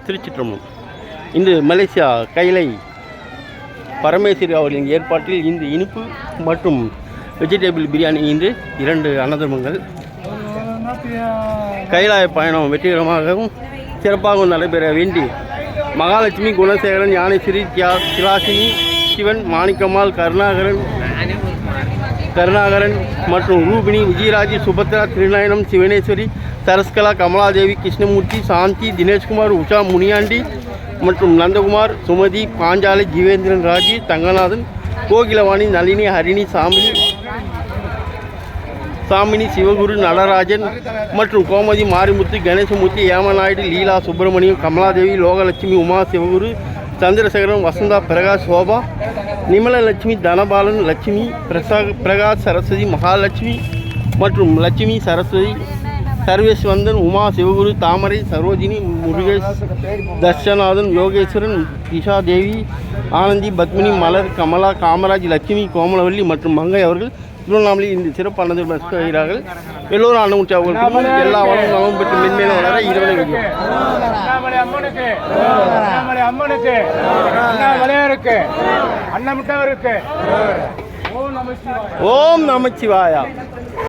திருச்சிற்றம்பலம். இன்று மலேசியா கைலை பரமேஸ்வரி அவர்களின் ஏற்பாட்டில் இந்த இனிப்பு மற்றும் வெஜிடபிள் பிரியாணி இன்று 2 அன்னதானங்கள். கைலாய பயணம் வெற்றிகரமாகவும் சிறப்பாகவும் நடைபெற வேண்டி மகாலட்சுமி, குணசேகரன், ஞானேஸ்வரி, திலாசினி, சிவன், மாணிக்கம்மாள், கருணாகரன் மற்றும் ரூபினி, விஜயராஜி, சுபத்ரா, திருநயனம், சிவனேஸ்வரி, சரஸ்கலா, கமலாதேவி, கிருஷ்ணமூர்த்தி, சாந்தி, தினேஷ்குமார், உஷா, முனியாண்டி மற்றும் நந்தகுமார், சுமதி, பாஞ்சாலை, ஜீவேந்திரன், ராஜி, தங்கநாதன், கோகிலவாணி, நளினி, ஹரிணி, சாமினி, சிவகுரு, நடராஜன் மற்றும் கோமதி, மாரிமுத்து, கணேசமூர்த்தி, ஏமநாயுடு, லீலா, சுப்பிரமணியம், கமலாதேவி, லோகலட்சுமி, உமா, சிவகுரு, சந்திரசேகரன், வசந்தா, பிரகாஷ், சோபா, நிமலலட்சுமி, தனபாலன், லட்சுமி, பிரகாஷ், சரஸ்வதி, மகாலட்சுமி மற்றும் லட்சுமி, சரஸ்வதி, சர்வேஸ்வந்தன், உமா, சிவகுரு, தாமரை, சரோஜினி, முருகேஷ், தர்ஷநாதன், யோகேஸ்வரன், திஷா தேவி, ஆனந்தி, பத்மினி, மலர், கமலா, காமராஜ், லட்சுமி, கோமலவல்லி மற்றும் மங்கை அவர்கள் திருவண்ணாமலையில் இந்த சிறப்பானது வருகிறார்கள். எல்லோரும் அன்னமுற்றி அவர்களுக்கு எல்லா வளமும் நலமும் பெற்று மென்மேலும் வளர இறைவனை வைக்கிறோம். ஓம் நமச்சிவாயா.